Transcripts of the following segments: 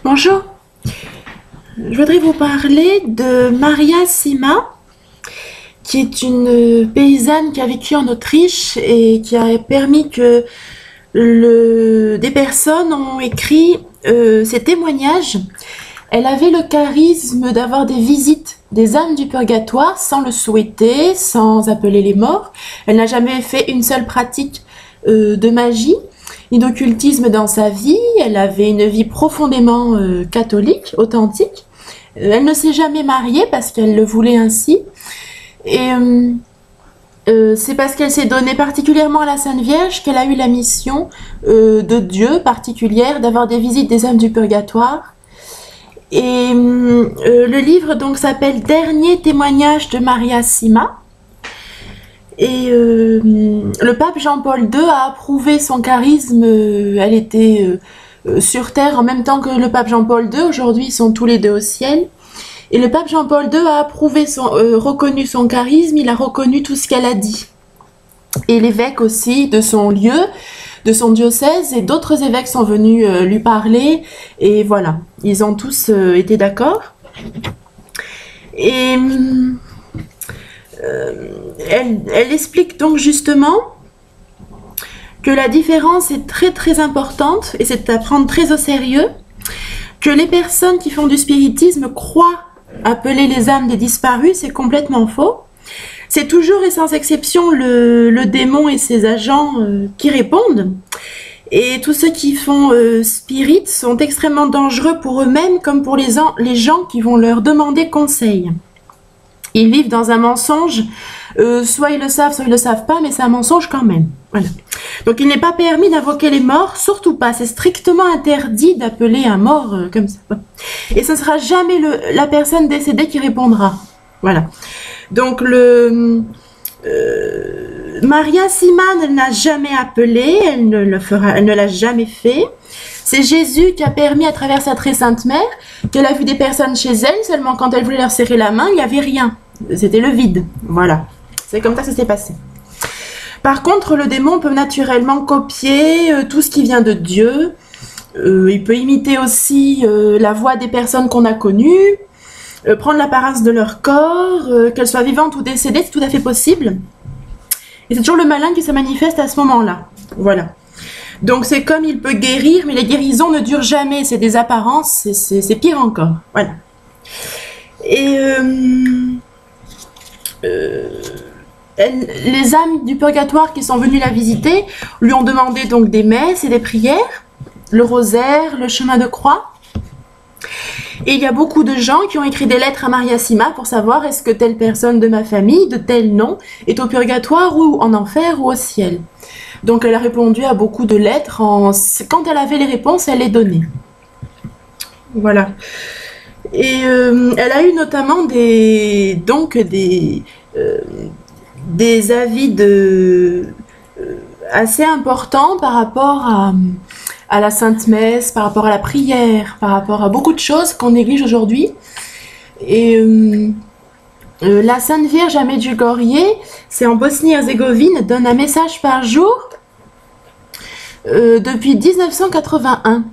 Bonjour, je voudrais vous parler de Maria Sima, qui est une paysanne qui a vécu en Autriche et qui a permis que des personnes ont écrit ses témoignages. Elle avait le charisme d'avoir des visites des âmes du purgatoire sans le souhaiter, sans appeler les morts. Elle n'a jamais fait une seule pratique de magie ni d'occultisme dans sa vie. Elle avait une vie profondément catholique, authentique. Elle ne s'est jamais mariée parce qu'elle le voulait ainsi. Et c'est parce qu'elle s'est donnée particulièrement à la Sainte Vierge qu'elle a eu la mission de Dieu particulière d'avoir des visites des âmes du purgatoire. Et le livre donc s'appelle Dernier témoignage de Maria Sima. Et le pape Jean-Paul II a approuvé son charisme. Elle était sur terre en même temps que le pape Jean-Paul II. Aujourd'hui, ils sont tous les deux au ciel. Et le pape Jean-Paul II a approuvé reconnu son charisme. Il a reconnu tout ce qu'elle a dit. Et l'évêque aussi de son lieu, de son diocèse, et d'autres évêques sont venus lui parler. Et voilà, ils ont tous été d'accord. Et elle explique donc justement que la différence est très très importante et c'est à prendre très au sérieux, que les personnes qui font du spiritisme croient appeler les âmes des disparus. C'est complètement faux. C'est toujours et sans exception le démon et ses agents qui répondent. Et tous ceux qui font spirit sont extrêmement dangereux pour eux-mêmes comme pour les gens qui vont leur demander conseil. Ils vivent dans un mensonge, soit ils le savent, soit ils le savent pas, mais c'est un mensonge quand même. Voilà. Donc il n'est pas permis d'invoquer les morts, surtout pas. C'est strictement interdit d'appeler un mort comme ça. Et ce ne sera jamais la personne décédée qui répondra. Voilà. Donc Maria Sima ne l'a jamais appelé, elle ne l'a jamais fait. C'est Jésus qui a permis à travers sa très sainte mère qu'elle a vu des personnes chez elle, seulement quand elle voulait leur serrer la main, il n'y avait rien. C'était le vide. Voilà. C'est comme ça que ça s'est passé. Par contre, le démon peut naturellement copier tout ce qui vient de Dieu. Il peut imiter aussi la voix des personnes qu'on a connues, prendre l'apparence de leur corps, qu'elles soient vivantes ou décédées, c'est tout à fait possible. Et c'est toujours le malin qui se manifeste à ce moment-là. Voilà. Donc c'est comme il peut guérir, mais les guérisons ne durent jamais. C'est des apparences, c'est pire encore. Voilà. Et les âmes du purgatoire qui sont venues la visiter lui ont demandé donc des messes et des prières, le rosaire, le chemin de croix. Et il y a beaucoup de gens qui ont écrit des lettres à Maria Sima pour savoir est-ce que telle personne de ma famille, de tel nom, est au purgatoire ou en enfer ou au ciel. Donc elle a répondu à beaucoup de lettres. Quand elle avait les réponses, elle les donnait. Voilà. Et elle a eu notamment des avis assez importants par rapport à la Sainte Messe, par rapport à la prière, par rapport à beaucoup de choses qu'on néglige aujourd'hui. Et la Sainte Vierge à Medjugorje, c'est en Bosnie-Herzégovine, donne un message par jour depuis 1981.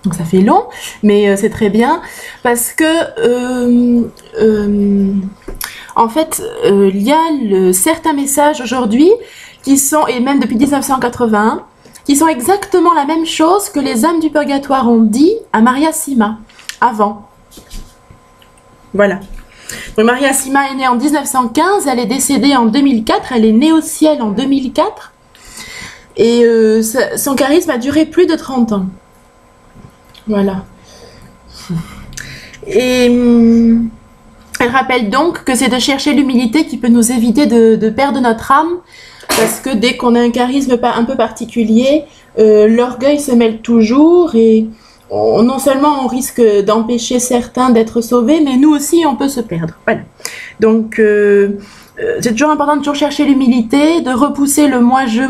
Donc ça fait long, mais c'est très bien parce que en fait, il y a certains messages aujourd'hui qui sont, et même depuis 1981, qui sont exactement la même chose que les âmes du purgatoire ont dit à Maria Sima avant. Voilà. Donc Maria Sima est née en 1915, elle est décédée en 2004, elle est née au ciel en 2004, et son charisme a duré plus de 30 ans. Voilà. Et elle rappelle donc que c'est de chercher l'humilité qui peut nous éviter de perdre notre âme, parce que dès qu'on a un charisme un peu particulier, l'orgueil se mêle toujours et non seulement on risque d'empêcher certains d'être sauvés, mais nous aussi on peut se perdre. Voilà. Donc c'est toujours important de toujours chercher l'humilité, de repousser le moi-je,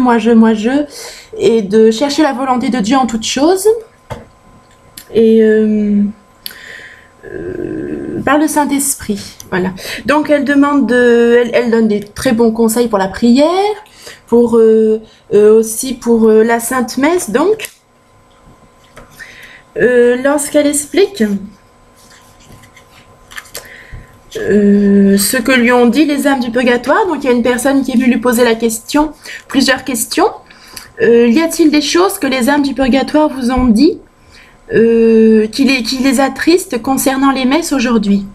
et de chercher la volonté de Dieu en toutes choses. Et par le Saint-Esprit, voilà. Donc elle donne des très bons conseils pour la prière, aussi pour la Sainte Messe, donc lorsqu'elle explique ce que lui ont dit les âmes du purgatoire. Donc il y a une personne qui est venue lui poser la question, plusieurs questions. Y a-t-il des choses que les âmes du purgatoire vous ont dit qui les attristent concernant les messes aujourd'hui?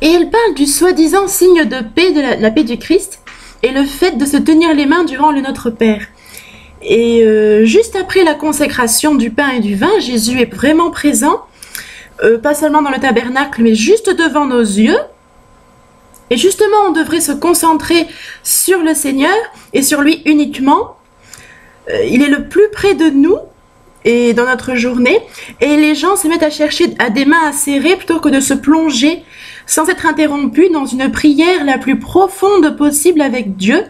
Et elle parle du soi-disant signe de paix, de la paix du Christ, et le fait de se tenir les mains durant le Notre Père. Et juste après la consécration du pain et du vin, Jésus est vraiment présent, pas seulement dans le tabernacle, mais juste devant nos yeux. Et justement, on devrait se concentrer sur le Seigneur et sur lui uniquement. Il est le plus près de nous et dans notre journée. Et les gens se mettent à chercher à des mains à serrer plutôt que de se plonger sans être interrompus dans une prière la plus profonde possible avec Dieu,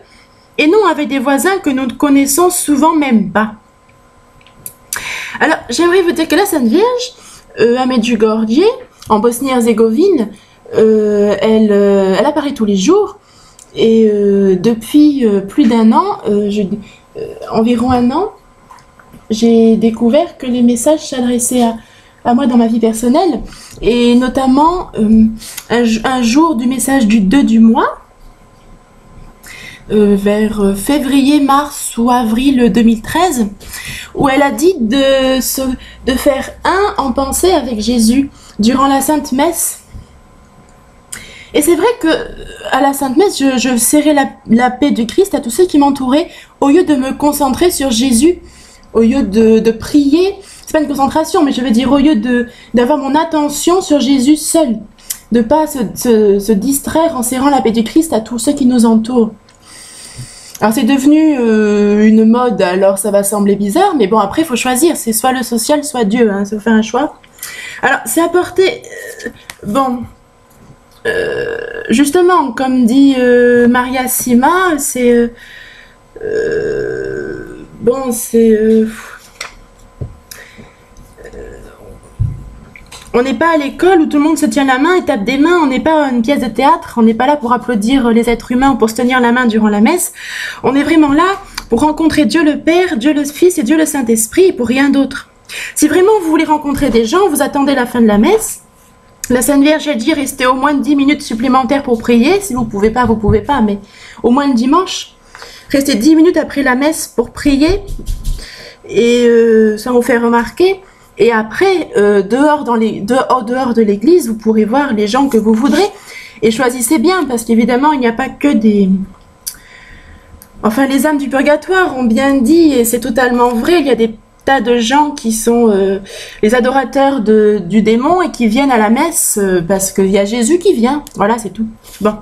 et non avec des voisins que nous ne connaissons souvent même pas. Alors, j'aimerais vous dire que la Sainte Vierge, à Medjugorje, en Bosnie-Herzégovine, elle apparaît tous les jours, et depuis plus d'un an, environ un an, j'ai découvert que les messages s'adressaient à moi dans ma vie personnelle, et notamment un jour du message du 2 du mois, vers février, mars ou avril 2013, où elle a dit de faire un en pensée avec Jésus durant la Sainte Messe. Et c'est vrai que à la Sainte Messe, je serrais la paix du Christ à tous ceux qui m'entouraient, au lieu de me concentrer sur Jésus, au lieu de prier. C'est pas une concentration, mais je veux dire au lieu d'avoir mon attention sur Jésus seul, de pas se distraire en serrant la paix du Christ à tous ceux qui nous entourent. Alors c'est devenu une mode, alors ça va sembler bizarre, mais bon, après il faut choisir, c'est soit le social, soit Dieu, hein, ça vous fait un choix. Alors c'est apporté, justement, comme dit Maria Sima, c'est on n'est pas à l'école où tout le monde se tient la main et tape des mains, on n'est pas une pièce de théâtre, on n'est pas là pour applaudir les êtres humains ou pour se tenir la main durant la messe. On est vraiment là pour rencontrer Dieu le Père, Dieu le Fils et Dieu le Saint-Esprit, et pour rien d'autre. Si vraiment vous voulez rencontrer des gens, vous attendez la fin de la messe. La Sainte Vierge a dit restez au moins 10 minutes supplémentaires pour prier. Si vous pouvez pas, mais au moins le dimanche. Restez 10 minutes après la messe pour prier, et ça vous fait remarquer. Et après, dehors de l'église, vous pourrez voir les gens que vous voudrez. Et choisissez bien, parce qu'évidemment, il n'y a pas que des... Enfin, les âmes du purgatoire ont bien dit, et c'est totalement vrai, il y a des tas de gens qui sont les adorateurs du démon et qui viennent à la messe parce qu'il y a Jésus qui vient. Voilà, c'est tout. Bon,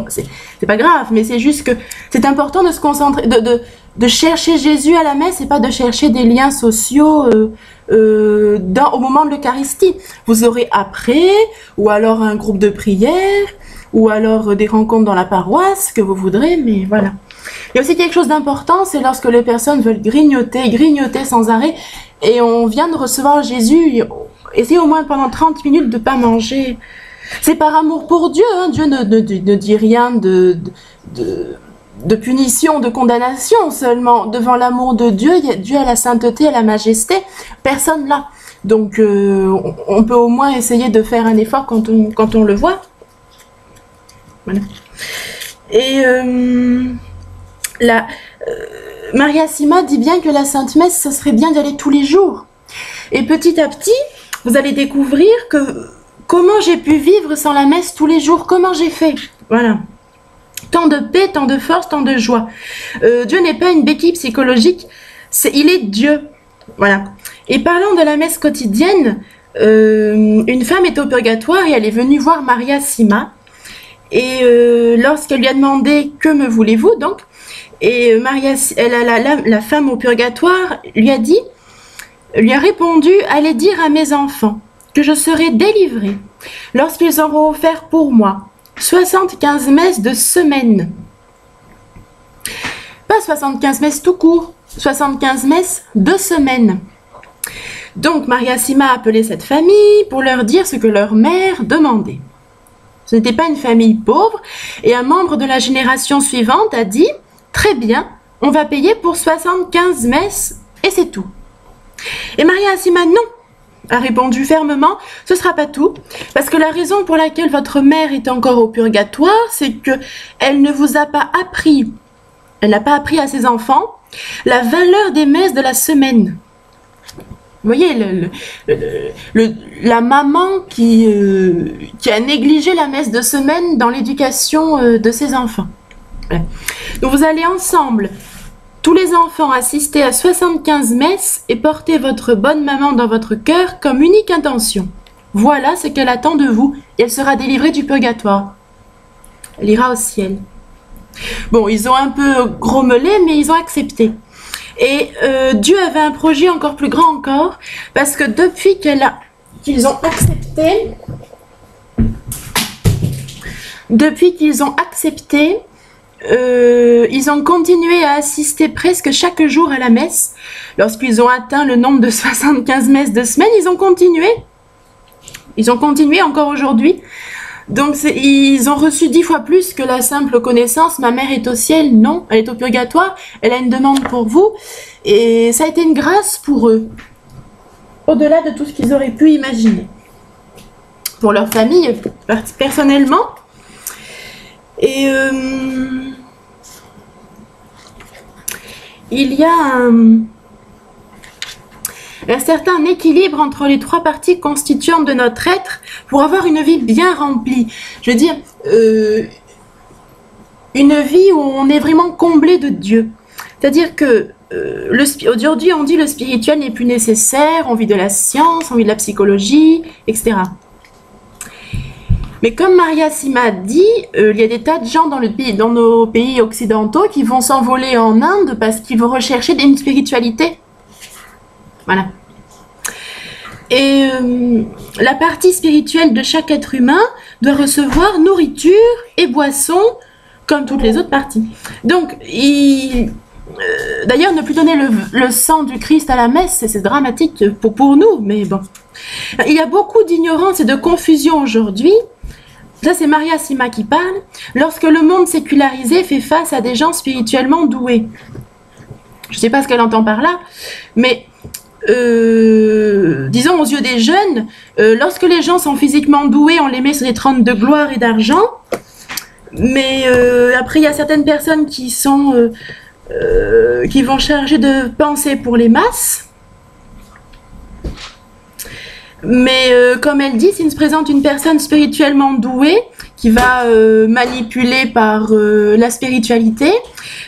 c'est pas grave, mais c'est juste que c'est important de se concentrer, de chercher Jésus à la messe et pas de chercher des liens sociaux au moment de l'Eucharistie. Vous aurez après, ou alors un groupe de prière, ou alors des rencontres dans la paroisse, que vous voudrez, mais voilà. Il y a aussi quelque chose d'important, c'est lorsque les personnes veulent grignoter sans arrêt, et on vient de recevoir Jésus, essayez au moins pendant 30 minutes de ne pas manger. C'est par amour pour Dieu, hein. Dieu ne dit rien de punition, de condamnation, seulement devant l'amour de Dieu, Dieu a la sainteté, a la majesté, personne là. Donc on peut au moins essayer de faire un effort quand on le voit. Voilà. Et Maria Sima dit bien que la Sainte Messe, ce serait bien d'y aller tous les jours. Et petit à petit, vous allez découvrir comment j'ai pu vivre sans la messe tous les jours, comment j'ai fait. Voilà. Tant de paix, tant de force, tant de joie. Dieu n'est pas une béquille psychologique, il est Dieu. Voilà. Et parlant de la messe quotidienne, une femme est au purgatoire et elle est venue voir Maria Sima. Et lorsqu'elle lui a demandé « Que me voulez-vous » donc, et la femme au purgatoire lui a répondu « Allez dire à mes enfants que je serai délivrée lorsqu'ils auront offert pour moi 75 messes de semaine. » Pas 75 messes tout court, 75 messes de semaine. Donc Maria Sima a appelé cette famille pour leur dire ce que leur mère demandait. Ce n'était pas une famille pauvre, et un membre de la génération suivante a dit « Très bien, on va payer pour 75 messes et c'est tout. » Et Maria Assima, non, a répondu fermement, ce sera pas tout, parce que la raison pour laquelle votre mère est encore au purgatoire, c'est que elle ne vous a pas appris, elle n'a pas appris à ses enfants la valeur des messes de la semaine. Vous voyez, la maman qui a négligé la messe de semaine dans l'éducation de ses enfants. Ouais. Donc vous allez ensemble, tous les enfants, assister à 75 messes et porter votre bonne maman dans votre cœur comme unique intention. Voilà ce qu'elle attend de vous et elle sera délivrée du purgatoire. Elle ira au ciel. Bon, ils ont un peu grommelé, mais ils ont accepté. Et Dieu avait un projet encore plus grand encore, parce que depuis qu'ils ont accepté, ils ont continué à assister presque chaque jour à la messe. Lorsqu'ils ont atteint le nombre de 75 messes de semaine, ils ont continué. Ils ont continué encore aujourd'hui. Donc ils ont reçu 10 fois plus que la simple connaissance. Ma mère est au ciel, non, elle est au purgatoire, elle a une demande pour vous. Et ça a été une grâce pour eux, au-delà de tout ce qu'ils auraient pu imaginer. Pour leur famille, personnellement. Et il y a un certain équilibre entre les trois parties constituantes de notre être pour avoir une vie bien remplie. Je veux dire, une vie où on est vraiment comblé de Dieu. C'est-à-dire que aujourd'hui, on dit le spirituel n'est plus nécessaire, on vit de la science, on vit de la psychologie, etc. Mais comme Maria Assima dit, il y a des tas de gens dans nos pays occidentaux qui vont s'envoler en Inde parce qu'ils vont rechercher une spiritualité. Voilà. Et la partie spirituelle de chaque être humain doit recevoir nourriture et boisson comme toutes les autres parties. Donc, d'ailleurs, ne plus donner le sang du Christ à la messe, c'est dramatique pour nous, mais bon. Il y a beaucoup d'ignorance et de confusion aujourd'hui. Ça, c'est Maria Assima qui parle. Lorsque le monde sécularisé fait face à des gens spirituellement doués. Je ne sais pas ce qu'elle entend par là, mais disons aux yeux des jeunes, lorsque les gens sont physiquement doués, on les met sur des trônes de gloire et d'argent. Mais après, il y a certaines personnes qui vont charger de pensée pour les masses. Mais comme elle dit, s'il se présente une personne spirituellement douée qui va manipuler par la spiritualité,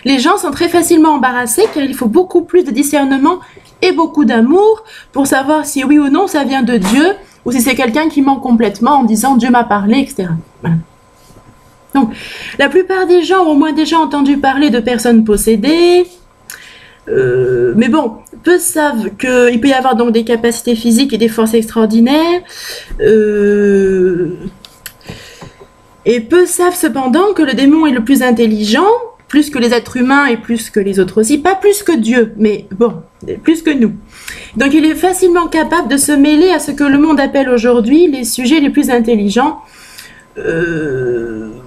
les gens sont très facilement embarrassés car il faut beaucoup plus de discernement et beaucoup d'amour pour savoir si oui ou non ça vient de Dieu ou si c'est quelqu'un qui ment complètement en disant Dieu m'a parlé, etc. Voilà. Donc, la plupart des gens ont au moins déjà entendu parler de personnes possédées. Mais bon, peu savent qu'il peut y avoir donc des capacités physiques et des forces extraordinaires. Et peu savent cependant que le démon est le plus intelligent, plus que les êtres humains et plus que les autres aussi. Pas plus que Dieu, mais bon, plus que nous. Donc il est facilement capable de se mêler à ce que le monde appelle aujourd'hui les sujets les plus intelligents.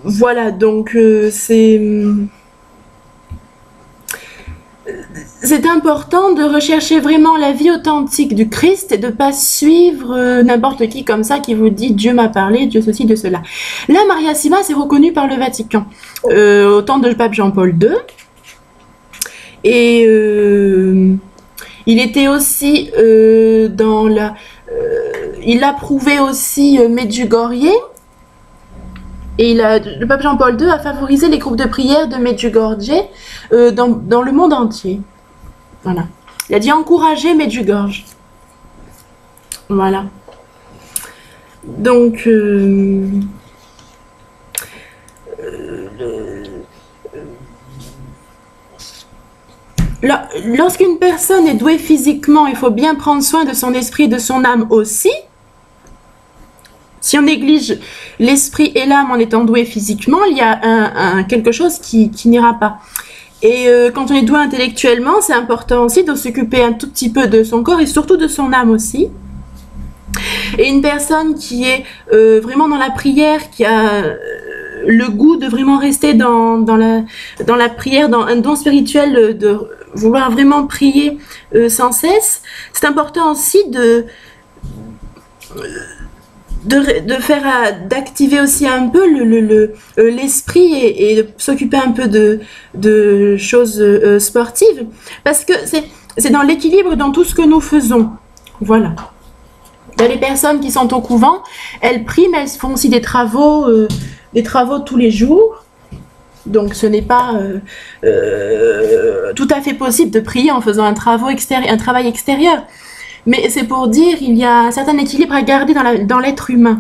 Voilà, donc c'est important de rechercher vraiment la vie authentique du Christ et de ne pas suivre n'importe qui comme ça qui vous dit Dieu m'a parlé, Dieu ceci, Dieu cela. Là, Maria Assima c'est reconnu par le Vatican au temps de pape Jean-Paul II. Et il était aussi il approuvait aussi Medjugorje. Et le pape Jean-Paul II a favorisé les groupes de prière de Medjugorje dans le monde entier. Voilà. Il a dit encourager Medjugorje. Voilà. Donc, lorsqu'une personne est douée physiquement, il faut bien prendre soin de son esprit et de son âme aussi. Si on néglige l'esprit et l'âme en étant doué physiquement, il y a quelque chose qui n'ira pas. Et quand on est doué intellectuellement, c'est important aussi de s'occuper un tout petit peu de son corps et surtout de son âme aussi. Et une personne qui est vraiment dans la prière, qui a le goût de vraiment rester dans la prière, dans un don spirituel vouloir vraiment prier sans cesse, c'est important aussi d'activer aussi un peu l'esprit et de s'occuper un peu de choses sportives, parce que c'est dans l'équilibre dans tout ce que nous faisons. Voilà. Il y a les personnes qui sont au couvent, elles prient, mais elles font aussi des travaux tous les jours. Donc ce n'est pas tout à fait possible de prier en faisant un travail extérieur. Mais c'est pour dire qu'il y a un certain équilibre à garder dans l'être humain.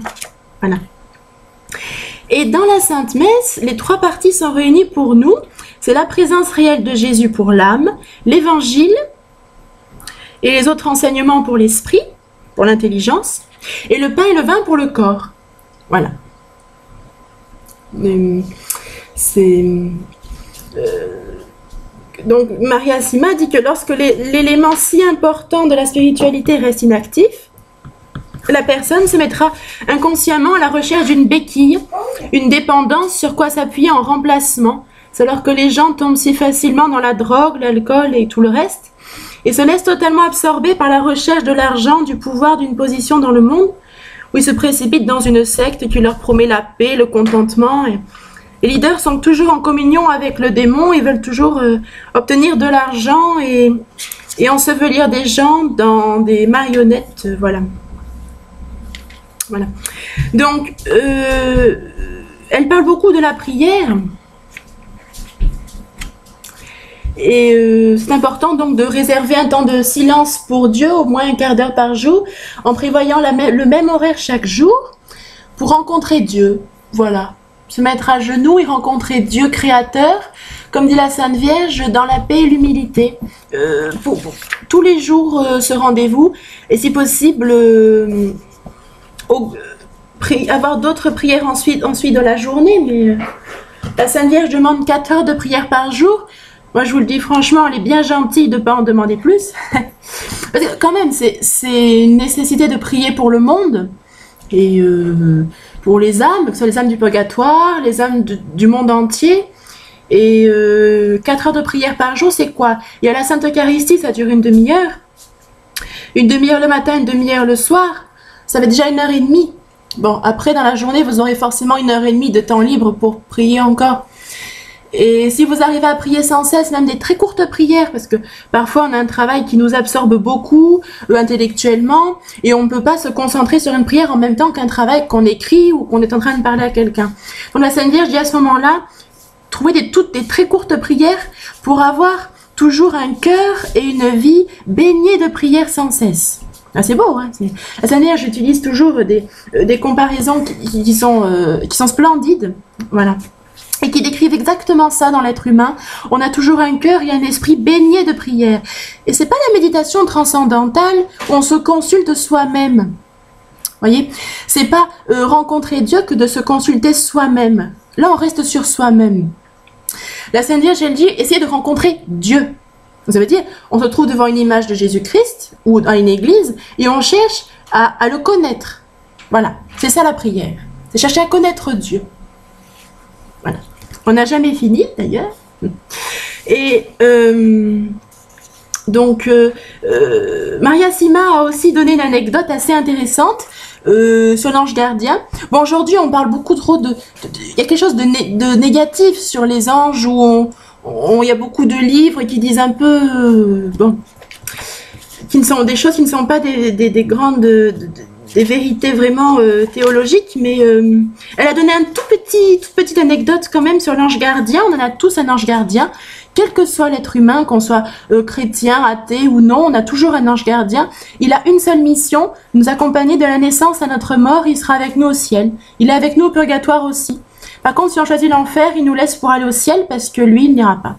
Voilà. Et dans la Sainte Messe, les 3 parties sont réunies pour nous. C'est la présence réelle de Jésus pour l'âme, l'évangile et les autres enseignements pour l'esprit, pour l'intelligence, et le pain et le vin pour le corps. Voilà. Donc Maria Sima dit que lorsque l'élément si important de la spiritualité reste inactif, la personne se mettra inconsciemment à la recherche d'une béquille, une dépendance sur quoi s'appuyer en remplacement. C'est alors que les gens tombent si facilement dans la drogue, l'alcool et tout le reste, et se laissent totalement absorber par la recherche de l'argent, du pouvoir, d'une position dans le monde, où ils se précipitent dans une secte qui leur promet la paix, le contentement. Les leaders sont toujours en communion avec le démon, ils veulent toujours obtenir de l'argent et ensevelir des gens dans des marionnettes, voilà. Voilà. Donc, elle parle beaucoup de la prière. Et c'est important donc de réserver un temps de silence pour Dieu, au moins un quart d'heure par jour, en prévoyant le même horaire chaque jour pour rencontrer Dieu. Voilà. Se mettre à genoux et rencontrer Dieu créateur, comme dit la Sainte Vierge, dans la paix et l'humilité. Pour tous les jours ce rendez-vous, et si possible, avoir d'autres prières ensuite de la journée, mais la Sainte Vierge demande 4 heures de prière par jour. Moi, je vous le dis franchement, elle est bien gentille de ne pas en demander plus. Parce que quand même, c'est une nécessité de prier pour le monde et pour les âmes, que ce soit les âmes du purgatoire, les âmes du monde entier. Et 4 heures de prière par jour, c'est quoi? Il y a la Sainte Eucharistie, ça dure une demi-heure. Une demi-heure le matin, une demi-heure le soir. Ça fait déjà 1h30. Bon, après, dans la journée, vous aurez forcément 1h30 de temps libre pour prier encore. Et si vous arrivez à prier sans cesse, même des très courtes prières, parce que parfois on a un travail qui nous absorbe beaucoup intellectuellement, et on ne peut pas se concentrer sur une prière en même temps qu'un travail qu'on écrit ou qu'on est en train de parler à quelqu'un. Donc la Sainte Vierge dit à ce moment-là, trouvez des très courtes prières pour avoir toujours un cœur et une vie baignée de prières sans cesse. Ah, c'est beau, hein. La Sainte Vierge utilise toujours des comparaisons qui sont splendides, voilà. Et qui décrivent exactement ça dans l'être humain. On a toujours un cœur et un esprit baigné de prière. Et c'est pas la méditation transcendantale où on se consulte soi-même. Voyez, c'est pas rencontrer Dieu que de se consulter soi-même. Là, on reste sur soi-même. La Sainte Vierge, elle dit, essayez de rencontrer Dieu. Ça veut dire, on se trouve devant une image de Jésus-Christ ou dans une église et on cherche à le connaître. Voilà, c'est ça la prière. C'est chercher à connaître Dieu. Voilà. On n'a jamais fini d'ailleurs. Et donc, Maria Sima a aussi donné une anecdote assez intéressante sur l'ange gardien. Bon, aujourd'hui, on parle beaucoup trop il y a quelque chose de négatif sur les anges où il y a beaucoup de livres qui disent un peu, bon, qui ne sont des choses qui ne sont pas des grandes, des vérités vraiment théologiques, mais elle a donné toute petite anecdote quand même sur l'ange gardien. On en a tous un ange gardien, quel que soit l'être humain, qu'on soit chrétien, athée ou non, on a toujours un ange gardien. Il a une seule mission, nous accompagner de la naissance à notre mort. Il sera avec nous au ciel. Il est avec nous au purgatoire aussi. Par contre, si on choisit l'enfer, il nous laisse pour aller au ciel parce que lui, il n'ira pas.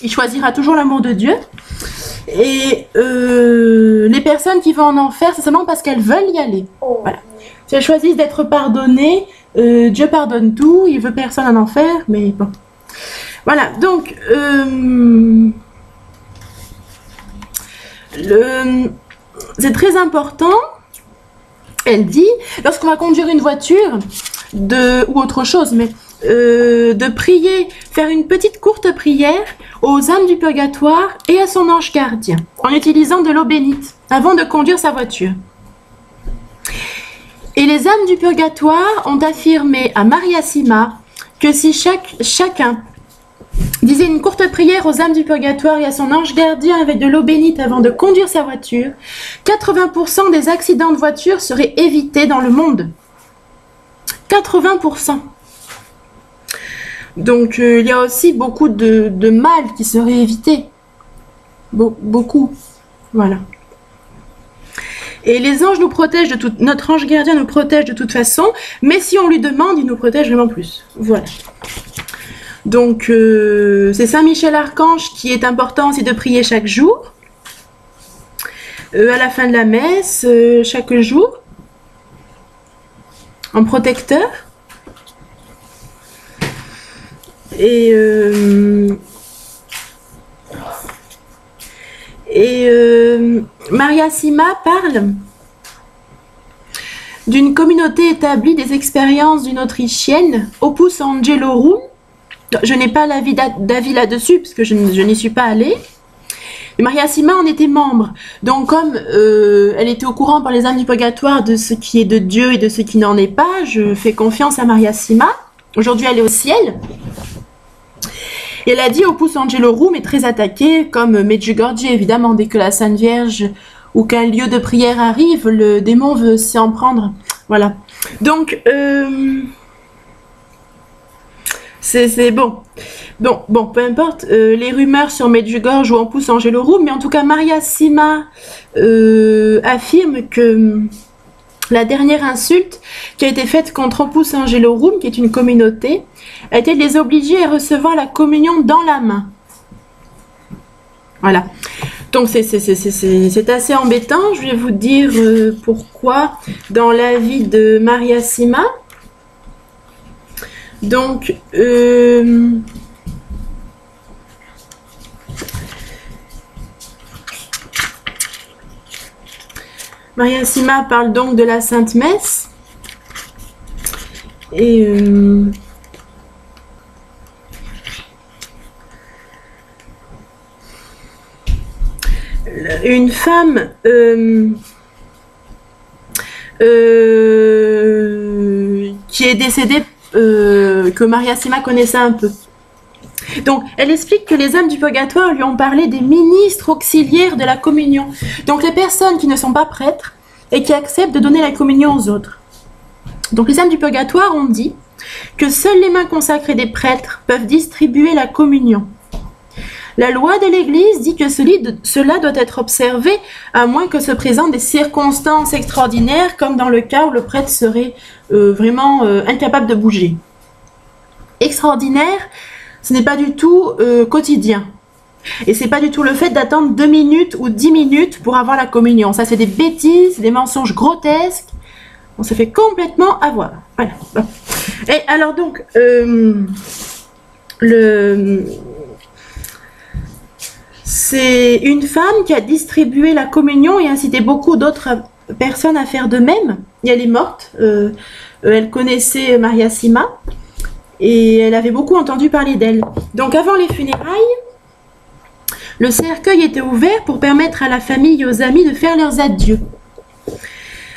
Il choisira toujours l'amour de Dieu. Et les personnes qui vont en enfer, c'est seulement parce qu'elles veulent y aller. Voilà. Si elles choisissent d'être pardonnées, Dieu pardonne tout, il veut personne en enfer, mais bon. Voilà, donc c'est très important, elle dit, lorsqu'on va conduire une voiture ou autre chose, mais de prier, faire une petite courte prière aux âmes du purgatoire et à son ange gardien, en utilisant de l'eau bénite, avant de conduire sa voiture. Et les âmes du purgatoire ont affirmé à Maria Sima que si chacun disait une courte prière aux âmes du purgatoire et à son ange gardien avec de l'eau bénite avant de conduire sa voiture, 80% des accidents de voiture seraient évités dans le monde. 80%. Donc il y a aussi beaucoup de mal qui serait évité. Beaucoup. Voilà. Et les anges nous protègent de tout. Notre ange gardien nous protège de toute façon, mais si on lui demande, il nous protège vraiment plus. Voilà. Donc c'est Saint Michel Archange qui est important aussi de prier chaque jour, à la fin de la messe, chaque jour, en protecteur. Et Maria Sima parle d'une communauté établie des expériences d'une Autrichienne, Opus Angelorum. Je n'ai pas d'avis là-dessus, parce que je n'y suis pas allée. Mais Maria Sima en était membre. Donc comme elle était au courant par les âmes du purgatoire de ce qui est de Dieu et de ce qui n'en est pas, je fais confiance à Maria Sima. Aujourd'hui, elle est au ciel. Et elle a dit Opus Angelorum est très attaqué, comme Medjugorje, évidemment, dès que la Sainte Vierge ou qu'un lieu de prière arrive, le démon veut s'y en prendre. Voilà. Donc, c'est bon. Donc, bon, peu importe, les rumeurs sur Medjugorje ou Opus Angelorum, mais en tout cas, Maria Sima affirme que la dernière insulte qui a été faite contre Opus Angelorum, qui est une communauté, a été de les obliger à recevoir la communion dans la main. Voilà. Donc c'est assez embêtant. Je vais vous dire pourquoi dans la vie de Maria Sima. Donc Maria Sima parle donc de la Sainte Messe et une femme qui est décédée, que Maria Sima connaissait un peu. Donc, elle explique que les âmes du purgatoire lui ont parlé des ministres auxiliaires de la communion. Donc, les personnes qui ne sont pas prêtres et qui acceptent de donner la communion aux autres. Donc, les âmes du purgatoire ont dit que seules les mains consacrées des prêtres peuvent distribuer la communion. La loi de l'Église dit que cela doit être observé à moins que se présentent des circonstances extraordinaires, comme dans le cas où le prêtre serait vraiment incapable de bouger. Extraordinaire, ce n'est pas du tout quotidien. Et c'est pas du tout le fait d'attendre 2 minutes ou 10 minutes pour avoir la communion. Ça, c'est des bêtises, des mensonges grotesques. On se fait complètement avoir. Voilà. Bon. Et alors donc, c'est une femme qui a distribué la communion et incité beaucoup d'autres personnes à faire de même. Et elle est morte. Elle connaissait Maria Sima et elle avait beaucoup entendu parler d'elle. Donc avant les funérailles, le cercueil était ouvert pour permettre à la famille et aux amis de faire leurs adieux.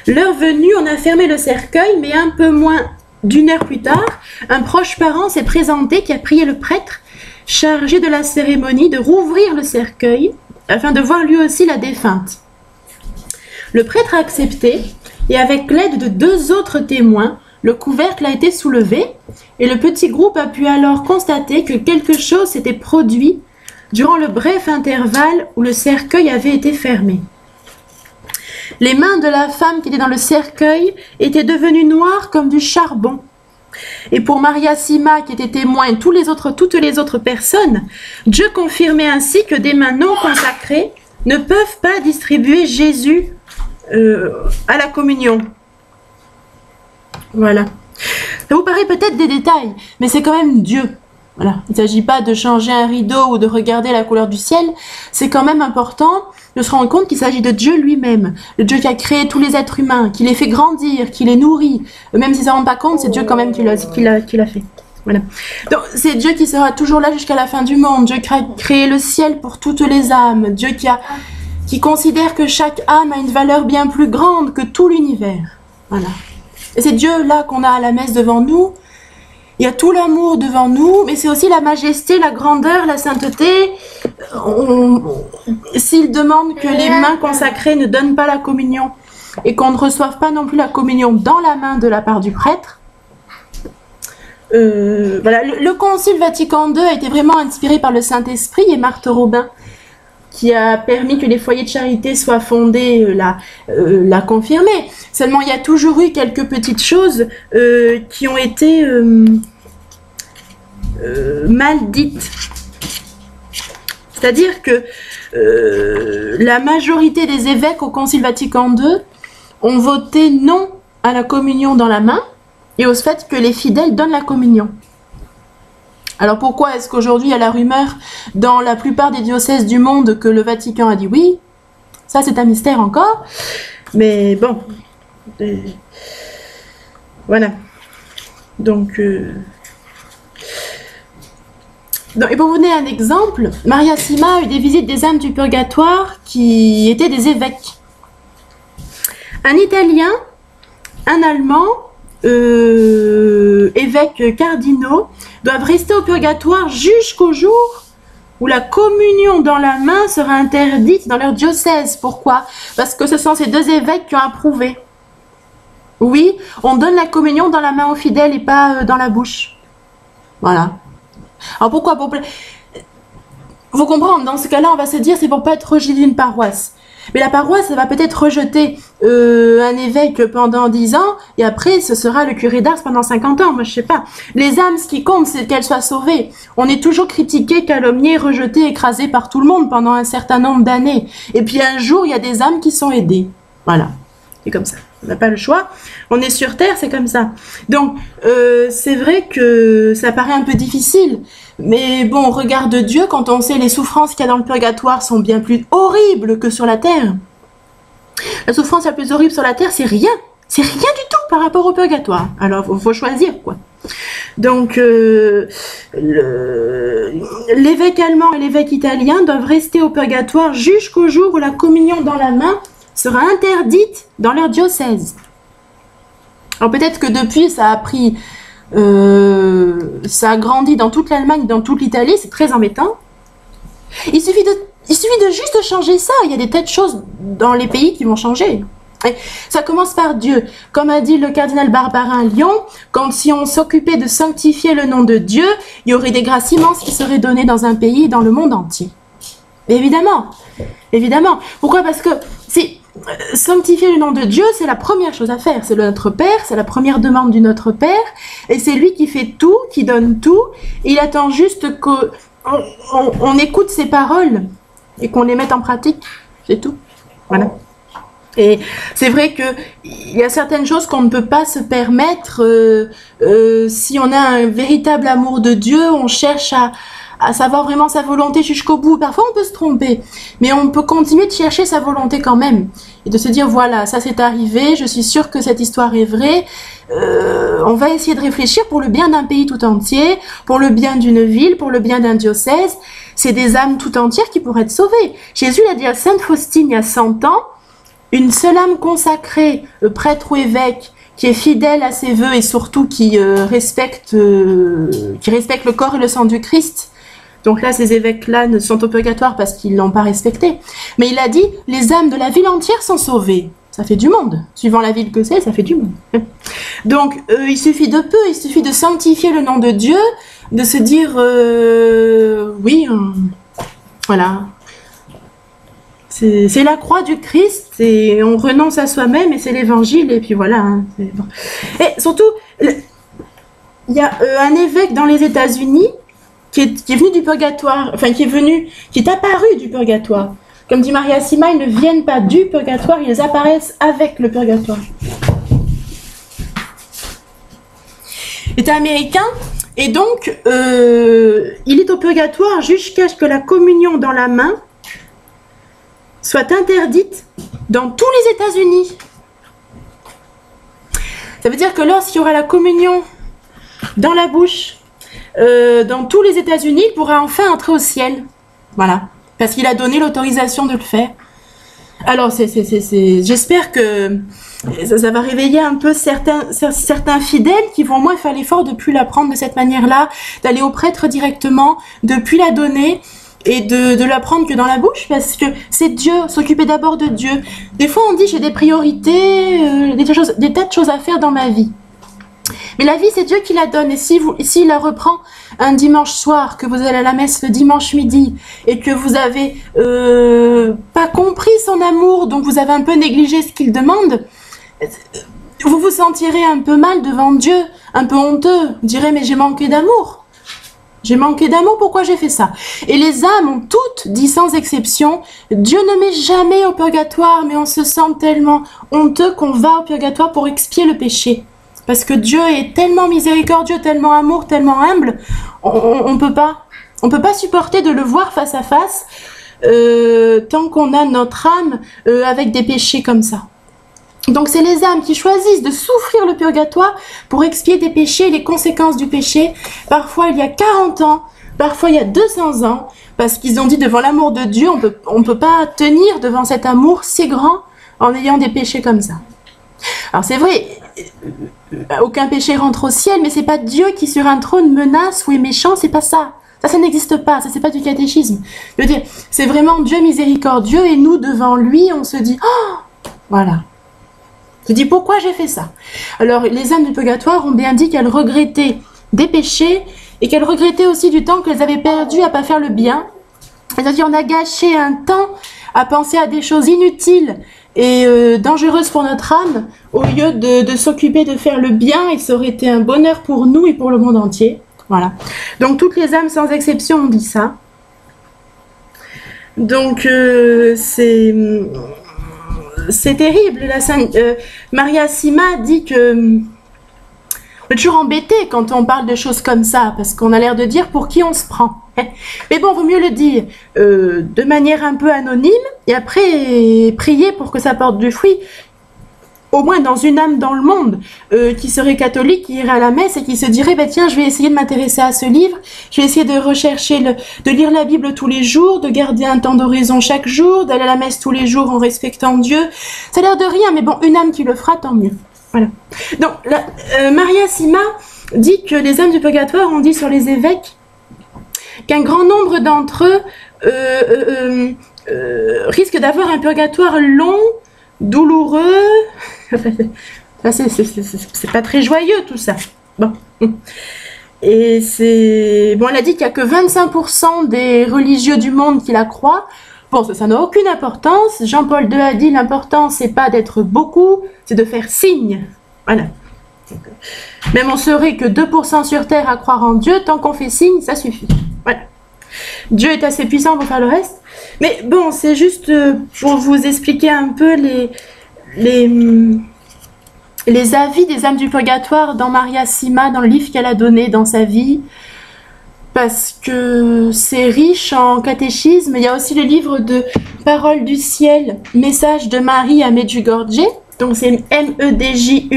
L'heure venue, on a fermé le cercueil, mais un peu moins d'1 heure plus tard, un proche parent s'est présenté qui a prié le prêtre chargé de la cérémonie de rouvrir le cercueil afin de voir lui aussi la défunte. Le prêtre a accepté et avec l'aide de 2 autres témoins, le couvercle a été soulevé et le petit groupe a pu alors constater que quelque chose s'était produit durant le bref intervalle où le cercueil avait été fermé. Les mains de la femme qui était dans le cercueil étaient devenues noires comme du charbon. Et pour Maria Sima, qui était témoin, et toutes les autres personnes, Dieu confirmait ainsi que des mains non consacrées ne peuvent pas distribuer Jésus à la communion. Voilà. Ça vous paraît peut-être des détails, mais c'est quand même Dieu. Voilà. Il ne s'agit pas de changer un rideau ou de regarder la couleur du ciel. C'est quand même important de se rendre compte qu'il s'agit de Dieu lui-même. Le Dieu qui a créé tous les êtres humains, qui les fait grandir, qui les nourrit. Même s'ils ne s'en rendent pas compte, c'est Dieu quand même qui l'a fait. Voilà. Donc, c'est Dieu qui sera toujours là jusqu'à la fin du monde. Dieu qui a créé le ciel pour toutes les âmes. Dieu qui considère que chaque âme a une valeur bien plus grande que tout l'univers. Voilà. Et c'est Dieu là qu'on a à la messe devant nous. Il y a tout l'amour devant nous, mais c'est aussi la majesté, la grandeur, la sainteté. S'il demande que les mains consacrées ne donnent pas la communion et qu'on ne reçoive pas non plus la communion dans la main de la part du prêtre, voilà. Le Concile Vatican II a été vraiment inspiré par le Saint-Esprit et Marthe Robin, qui a permis que les foyers de charité soient fondés, l'a confirmé. Seulement, il y a toujours eu quelques petites choses qui ont été mal dites. C'est-à-dire que la majorité des évêques au Concile Vatican II ont voté non à la communion dans la main et au fait que les fidèles donnent la communion. Alors pourquoi est-ce qu'aujourd'hui il y a la rumeur dans la plupart des diocèses du monde que le Vatican a dit oui? Ça c'est un mystère encore, mais bon, voilà. Donc, et pour vous donner un exemple, Maria Sima a eu des visites des âmes du purgatoire qui étaient des évêques. Un Italien, un Allemand, évêques cardinaux doivent rester au purgatoire jusqu'au jour où la communion dans la main sera interdite dans leur diocèse. Pourquoi? Parce que ce sont ces deux évêques qui ont approuvé. Oui, on donne la communion dans la main aux fidèles et pas dans la bouche. Voilà. Alors pourquoi? Vous comprenez, dans ce cas-là, on va se dire c'est pour pas être rejeté d'une paroisse. Mais la paroisse, elle va peut-être rejeter un évêque pendant 10 ans, et après, ce sera le curé d'Ars pendant 50 ans. Moi, je sais pas. Les âmes, ce qui compte, c'est qu'elles soient sauvées. On est toujours critiqué, calomnié, rejeté, écrasé par tout le monde pendant un certain nombre d'années. Et puis un jour, il y a des âmes qui sont aidées. Voilà. C'est comme ça. On n'a pas le choix. On est sur Terre, c'est comme ça. Donc, c'est vrai que ça paraît un peu difficile. Mais bon, au regard de Dieu, quand on sait les souffrances qu'il y a dans le purgatoire sont bien plus horribles que sur la terre. La souffrance la plus horrible sur la terre, c'est rien. C'est rien du tout par rapport au purgatoire. Alors, faut choisir, quoi. Donc, l'évêque allemand et l'évêque italien doivent rester au purgatoire jusqu'au jour où la communion dans la main sera interdite dans leur diocèse. Alors, peut-être que depuis, ça a pris... ça a grandi dans toute l'Allemagne, dans toute l'Italie, c'est très embêtant. Il suffit de juste changer ça. Il y a des tas de choses dans les pays qui vont changer. Et ça commence par Dieu. Comme a dit le cardinal Barbarin Lyon, quand si on s'occupait de sanctifier le nom de Dieu, il y aurait des grâces immenses qui seraient données dans un pays et dans le monde entier. Évidemment. Évidemment. Pourquoi? Parce que sanctifier le nom de Dieu, c'est la première chose à faire. C'est le Notre Père, c'est la première demande du Notre Père. Et c'est lui qui fait tout, qui donne tout. Et il attend juste qu'on écoute ses paroles et qu'on les mette en pratique. C'est tout. Voilà. Et c'est vrai qu'il y a certaines choses qu'on ne peut pas se permettre. Si on a un véritable amour de Dieu, on cherche à savoir vraiment sa volonté jusqu'au bout. Parfois, on peut se tromper, mais on peut continuer de chercher sa volonté quand même. Et de se dire, voilà, ça c'est arrivé, je suis sûre que cette histoire est vraie. On va essayer de réfléchir pour le bien d'un pays tout entier, pour le bien d'une ville, pour le bien d'un diocèse. C'est des âmes tout entières qui pourraient être sauvées. Jésus l'a dit à Sainte Faustine il y a 100 ans, une seule âme consacrée, prêtre ou évêque, qui est fidèle à ses vœux et surtout qui respecte le corps et le sang du Christ. Donc là, ces évêques-là ne sont au purgatoire parce qu'ils l'ont pas respecté. Mais il a dit, les âmes de la ville entière sont sauvées. Ça fait du monde. Suivant la ville que c'est, ça fait du monde. Donc, il suffit de peu, il suffit de sanctifier le nom de Dieu, de se dire, oui, voilà. C'est la croix du Christ, et on renonce à soi-même, et c'est l'évangile, et puis voilà. Hein, bon. Et surtout, il y a un évêque dans les États-Unis qui est venu du purgatoire, enfin qui est apparu du purgatoire. Comme dit Maria Sima, ils ne viennent pas du purgatoire, ils apparaissent avec le purgatoire. Il est américain, et donc il est au purgatoire jusqu'à ce que la communion dans la main soit interdite dans tous les États-Unis. Ça veut dire que lorsqu'il y aura la communion dans la bouche dans tous les États-Unis, il pourra enfin entrer au ciel. Voilà. Parce qu'il a donné l'autorisation de le faire. Alors, j'espère que ça va réveiller un peu certains fidèles qui vont au moins faire l'effort de plus la prendre de cette manière-là, d'aller au prêtre directement, de plus la donner et de la prendre que dans la bouche, parce que c'est Dieu, s'occuper d'abord de Dieu. Des fois, on dit j'ai des priorités, des tas de choses à faire dans ma vie. Mais la vie, c'est Dieu qui la donne. Et s'il la reprend un dimanche soir, que vous allez à la messe le dimanche midi, et que vous avez pas compris son amour, donc vous avez un peu négligé ce qu'il demande, vous vous sentirez un peu mal devant Dieu, un peu honteux. Vous direz, mais j'ai manqué d'amour. J'ai manqué d'amour, pourquoi j'ai fait ça? Et les âmes ont toutes dit sans exception, Dieu ne met jamais au purgatoire, mais on se sent tellement honteux qu'on va au purgatoire pour expier le péché. Parce que Dieu est tellement miséricordieux, tellement amour, tellement humble, on peut pas supporter de le voir face à face tant qu'on a notre âme avec des péchés comme ça. Donc c'est les âmes qui choisissent de souffrir le purgatoire pour expier des péchés, les conséquences du péché. Parfois il y a 40 ans, parfois il y a 200 ans, parce qu'ils ont dit devant l'amour de Dieu, on peut pas tenir devant cet amour si grand en ayant des péchés comme ça. Alors c'est vrai, aucun péché rentre au ciel, mais c'est pas Dieu qui sur un trône menace ou est méchant, c'est pas ça. Ça n'existe pas, ça c'est pas du catéchisme. Je veux dire, c'est vraiment Dieu miséricordieux et nous devant lui, on se dit, oh, voilà. Je dis pourquoi j'ai fait ça. Alors les âmes du purgatoire ont bien dit qu'elles regrettaient des péchés et qu'elles regrettaient aussi du temps qu'elles avaient perdu à pas faire le bien. C'est-à-dire on a gâché un temps à penser à des choses inutiles et dangereuses pour notre âme au lieu de s'occuper de faire le bien, et ça aurait été un bonheur pour nous et pour le monde entier. Voilà. Donc toutes les âmes sans exception ont dit ça. Donc c'est terrible. La Sainte Maria Sima dit que on est toujours embêté quand on parle de choses comme ça, parce qu'on a l'air de dire pour qui on se prend. Mais bon, vaut mieux le dire de manière un peu anonyme, et après prier pour que ça porte du fruit. Au moins dans une âme dans le monde qui serait catholique, qui irait à la messe et qui se dirait bah, tiens, je vais essayer de m'intéresser à ce livre, je vais essayer de rechercher, de lire la Bible tous les jours, de garder un temps d'oraison chaque jour, d'aller à la messe tous les jours en respectant Dieu. Ça a l'air de rien, mais bon, une âme qui le fera, tant mieux. Voilà. Donc, Maria Sima dit que les âmes du purgatoire ont dit sur les évêques qu'un grand nombre d'entre eux risquent d'avoir un purgatoire long, douloureux. C'est pas très joyeux tout ça. Bon. Et c'est... Bon, elle a dit qu'il n'y a que 25% des religieux du monde qui la croient. Bon, ça n'a aucune importance. Jean-Paul II a dit l'important, c'est pas d'être beaucoup, c'est de faire signe. Voilà. Même on serait que 2% sur Terre à croire en Dieu, tant qu'on fait signe, ça suffit. Voilà. Dieu est assez puissant pour faire le reste. Mais bon, c'est juste pour vous expliquer un peu les avis des âmes du purgatoire dans Maria Sima, dans le livre qu'elle a donné dans sa vie, parce que c'est riche en catéchisme. Il y a aussi le livre de Paroles du ciel, Message de Marie à Medjugorje, donc c'est Medjugorje.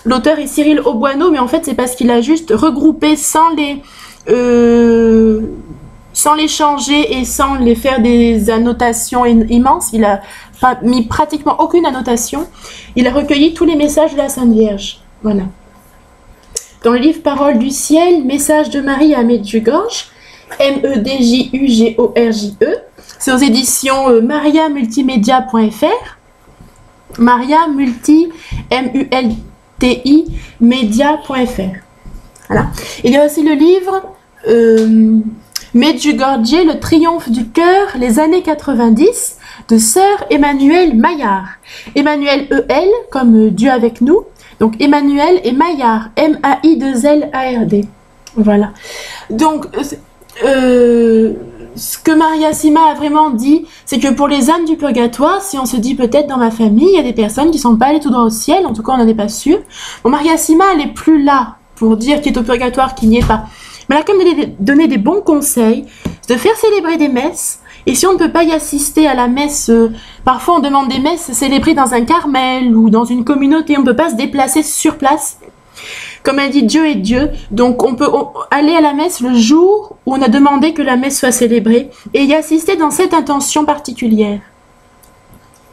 L'auteur est Cyril Auboineau, mais en fait c'est parce qu'il a juste regroupé sans les changer et sans les faire des annotations immenses. Il a pas mis pratiquement aucune annotation. Il a recueilli tous les messages de la Sainte Vierge. Voilà. Dans le livre Paroles du ciel, Message de Marie à Medjugorje, Medjugorje, c'est aux éditions mariamultimedia.fr. Maria Multi, M-U-L-T-I, media.fr. Voilà. Il y a aussi le livre Medjugorje, le triomphe du cœur, les années 90, de sœur Emmanuelle Maillard. Emmanuel E-L, comme Dieu avec nous. Donc Emmanuel et Maillard, M-A-I-2-L-A-R-D. Voilà. Donc, ce que Maria Sima a vraiment dit, c'est que pour les âmes du purgatoire, si on se dit peut-être dans ma famille, il y a des personnes qui ne sont pas allées tout droit au ciel, en tout cas on n'en est pas sûr. Bon, Maria Sima, elle n'est plus là pour dire qu'il est au purgatoire, qu'il n'y est pas. Mais elle a quand même donné des bons conseils, de faire célébrer des messes. Et si on ne peut pas y assister à la messe, parfois on demande des messes célébrées dans un carmel ou dans une communauté, on ne peut pas se déplacer sur place. Comme elle dit, Dieu est Dieu. Donc on peut aller à la messe le jour où on a demandé que la messe soit célébrée et y assister dans cette intention particulière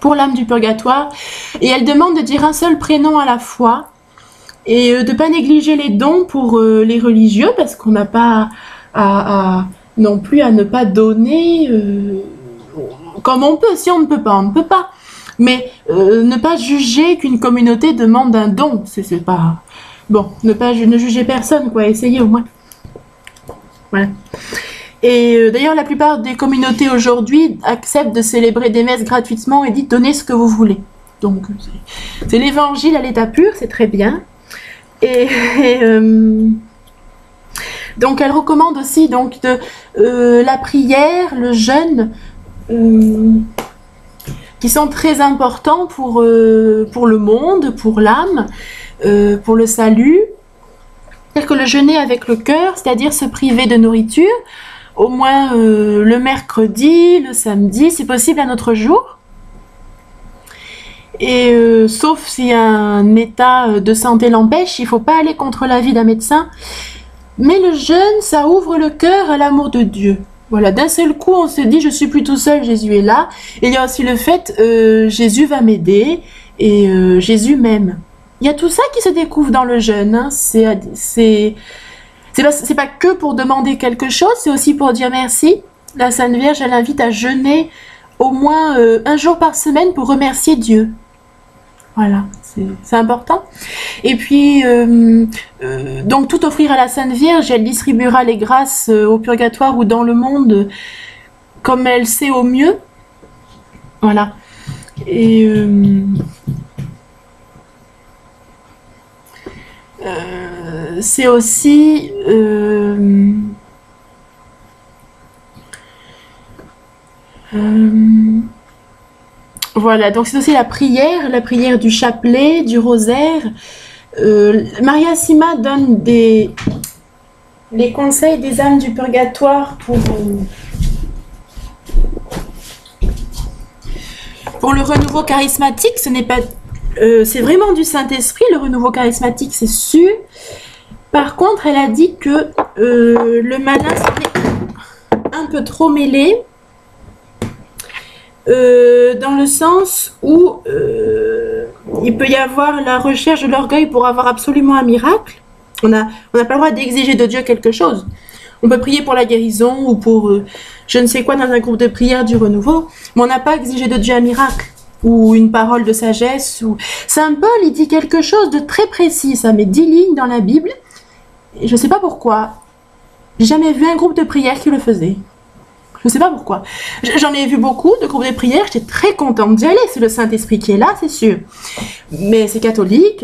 pour l'âme du purgatoire. Et elle demande de dire un seul prénom à la fois et de ne pas négliger les dons pour les religieux, parce qu'on n'a pas non plus à ne pas donner comme on peut. Si on ne peut pas, on ne peut pas. Mais ne pas juger qu'une communauté demande un don, c'est pas... Bon, ne juger personne, quoi, essayez au moins. Voilà. Et d'ailleurs, la plupart des communautés aujourd'hui acceptent de célébrer des messes gratuitement et disent donnez ce que vous voulez. Donc, c'est l'évangile à l'état pur, c'est très bien. Donc, elle recommande aussi donc, la prière, le jeûne, qui sont très importants pour le monde, pour l'âme, pour le salut. C'est-à-dire que le jeûner avec le cœur, c'est-à-dire se priver de nourriture, au moins le mercredi, le samedi, si possible un autre jour. Et sauf si un état de santé l'empêche, il ne faut pas aller contre l'avis d'un médecin. Mais le jeûne, ça ouvre le cœur à l'amour de Dieu. Voilà, d'un seul coup, on se dit, je suis plus tout seul, Jésus est là. Et il y a aussi le fait, Jésus va m'aider et Jésus m'aime. Il y a tout ça qui se découvre dans le jeûne. Hein. C'est pas que pour demander quelque chose, c'est aussi pour dire merci. La Sainte Vierge, elle invite à jeûner au moins un jour par semaine pour remercier Dieu. Voilà, c'est important. Et puis, donc tout offrir à la Sainte Vierge, elle distribuera les grâces au purgatoire ou dans le monde comme elle sait au mieux. Voilà. Et c'est aussi voilà, donc c'est aussi la prière du chapelet, du rosaire. Maria Sima donne les conseils des âmes du purgatoire pour le renouveau charismatique. Ce n'est pas, c'est vraiment du Saint-Esprit, le renouveau charismatique, c'est sûr. Par contre, elle a dit que le malin serait un peu trop mêlé. Dans le sens où il peut y avoir la recherche de l'orgueil pour avoir absolument un miracle. On n'a pas le droit d'exiger de Dieu quelque chose. On peut prier pour la guérison ou pour je ne sais quoi dans un groupe de prière du renouveau, mais on n'a pas exigé de Dieu un miracle ou une parole de sagesse. Saint Paul, il dit quelque chose de très précis, ça met 10 lignes dans la Bible, et je ne sais pas pourquoi. J'ai jamais vu un groupe de prière qui le faisait. Je ne sais pas pourquoi. J'en ai vu beaucoup de groupes de prière, j'étais très contente d'y aller, c'est le Saint-Esprit qui est là, c'est sûr. Mais c'est catholique,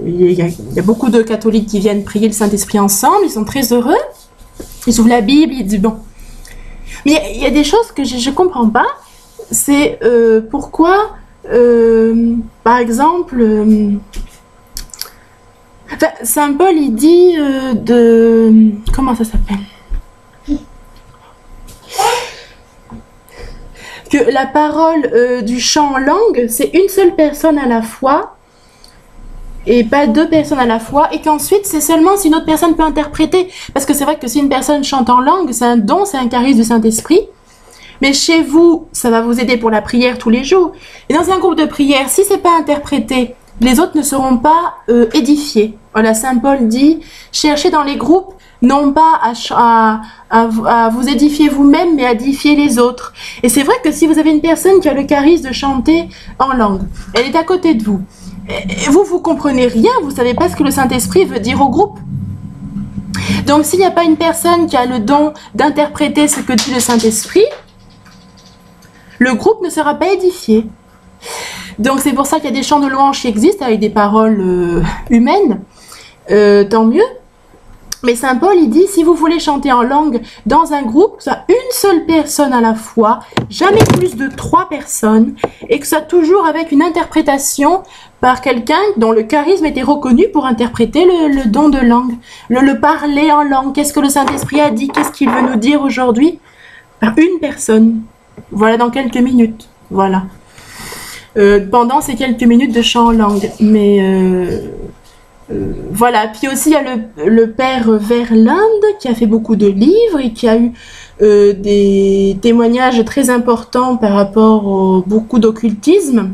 il y a beaucoup de catholiques qui viennent prier le Saint-Esprit ensemble, ils sont très heureux, ils ouvrent la Bible, ils disent bon. Mais il y a des choses que je ne comprends pas, c'est pourquoi, par exemple, enfin, Saint Paul il dit comment ça s'appelle ? Que la parole du chant en langue, c'est une seule personne à la fois et pas deux personnes à la fois, et qu'ensuite c'est seulement si une autre personne peut interpréter, parce que c'est vrai que si une personne chante en langue, c'est un don, c'est un charisme du Saint-Esprit, mais chez vous, ça va vous aider pour la prière tous les jours, et dans un groupe de prière, si c'est pas interprété, les autres ne seront pas édifiés. Voilà, Saint Paul dit, cherchez dans les groupes non pas à vous édifier vous-même, mais à édifier les autres. Et c'est vrai que si vous avez une personne qui a le charisme de chanter en langue, elle est à côté de vous, et vous comprenez rien, vous savez pas ce que le Saint-Esprit veut dire au groupe. Donc s'il n'y a pas une personne qui a le don d'interpréter ce que dit le Saint-Esprit, le groupe ne sera pas édifié. Donc c'est pour ça qu'il y a des chants de louange qui existent avec des paroles humaines, tant mieux. Mais Saint Paul, il dit, si vous voulez chanter en langue dans un groupe, que ce soit une seule personne à la fois, jamais plus de 3 personnes, et que ce soit toujours avec une interprétation par quelqu'un dont le charisme était reconnu pour interpréter le don de langue, le parler en langue. Qu'est-ce que le Saint-Esprit a dit? Qu'est-ce qu'il veut nous dire aujourd'hui? Par une personne. Voilà, dans quelques minutes. Voilà. Pendant ces quelques minutes de chant en langue. Mais Voilà, puis aussi il y a le père Verland qui a fait beaucoup de livres et qui a eu des témoignages très importants par rapport au beaucoup d'occultisme.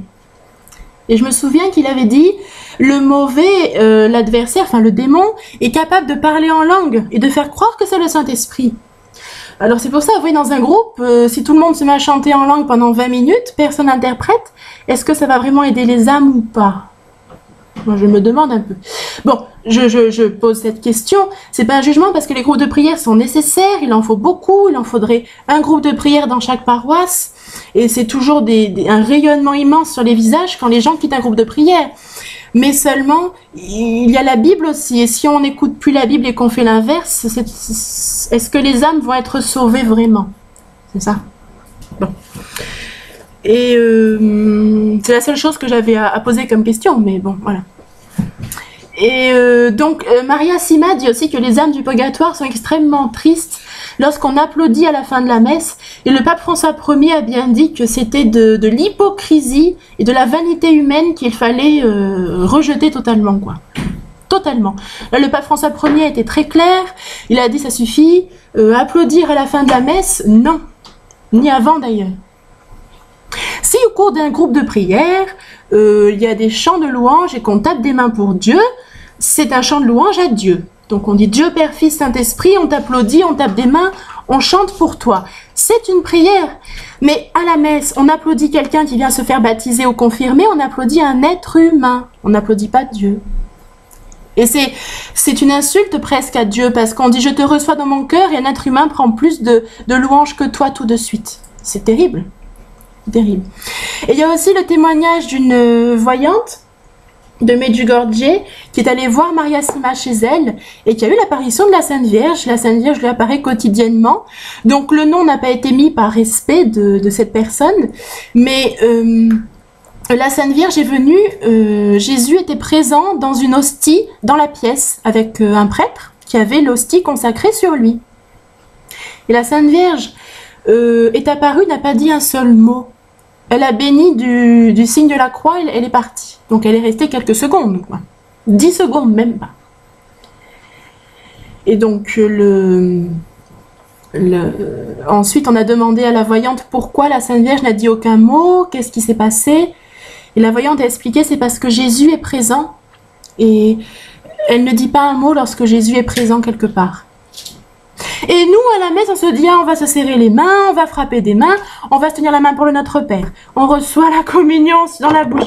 Et je me souviens qu'il avait dit, le mauvais, l'adversaire, enfin le démon, est capable de parler en langue et de faire croire que c'est le Saint-Esprit. Alors c'est pour ça, vous voyez, dans un groupe, si tout le monde se met à chanter en langue pendant 20 minutes, personne n'interprète, est-ce que ça va vraiment aider les âmes ou pas? Moi, je me demande un peu. Bon, je pose cette question. C'est pas un jugement parce que les groupes de prière sont nécessaires. Il en faut beaucoup. Il en faudrait un groupe de prière dans chaque paroisse. Et c'est toujours un rayonnement immense sur les visages quand les gens quittent un groupe de prière. Mais seulement, il y a la Bible aussi. Et si on n'écoute plus la Bible et qu'on fait l'inverse, est-ce que les âmes vont être sauvées vraiment? C'est ça. Bon. Et c'est la seule chose que j'avais à poser comme question, mais bon, voilà. Et donc, Maria Sima dit aussi que les âmes du purgatoire sont extrêmement tristes lorsqu'on applaudit à la fin de la messe. Et le pape François Ier a bien dit que c'était de l'hypocrisie et de la vanité humaine qu'il fallait rejeter totalement, quoi. Totalement. Là, le pape François Ier était très clair. Il a dit ça suffit. Applaudir à la fin de la messe, non. Ni avant d'ailleurs. Si au cours d'un groupe de prière, il y a des chants de louange et qu'on tape des mains pour Dieu, c'est un chant de louange à Dieu. Donc on dit Dieu, Père, Fils, Saint-Esprit, on t'applaudit, on tape des mains, on chante pour toi. C'est une prière. Mais à la messe, on applaudit quelqu'un qui vient se faire baptiser ou confirmer, on applaudit un être humain, on n'applaudit pas Dieu. Et c'est une insulte presque à Dieu parce qu'on dit je te reçois dans mon cœur et un être humain prend plus de louanges que toi tout de suite. C'est terrible. Terrible. Et il y a aussi le témoignage d'une voyante de Medjugorje qui est allée voir Maria Sima chez elle et qui a eu l'apparition de la Sainte Vierge. La Sainte Vierge lui apparaît quotidiennement. Donc le nom n'a pas été mis par respect de cette personne, mais la Sainte Vierge est venue, Jésus était présent dans une hostie dans la pièce avec un prêtre qui avait l'hostie consacrée sur lui. Et la Sainte Vierge est apparue, n'a pas dit un seul mot. Elle a béni du signe de la croix, elle est partie. Donc elle est restée quelques secondes, quoi. 10 secondes, même pas. Et donc ensuite on a demandé à la voyante pourquoi la Sainte Vierge n'a dit aucun mot, qu'est-ce qui s'est passé. Et la voyante a expliqué, c'est parce que Jésus est présent. Et elle ne dit pas un mot lorsque Jésus est présent quelque part. Et nous, à la messe, on se dit, ah, on va se serrer les mains, on va frapper des mains, on va se tenir la main pour le Notre Père. On reçoit la communion dans la bouche.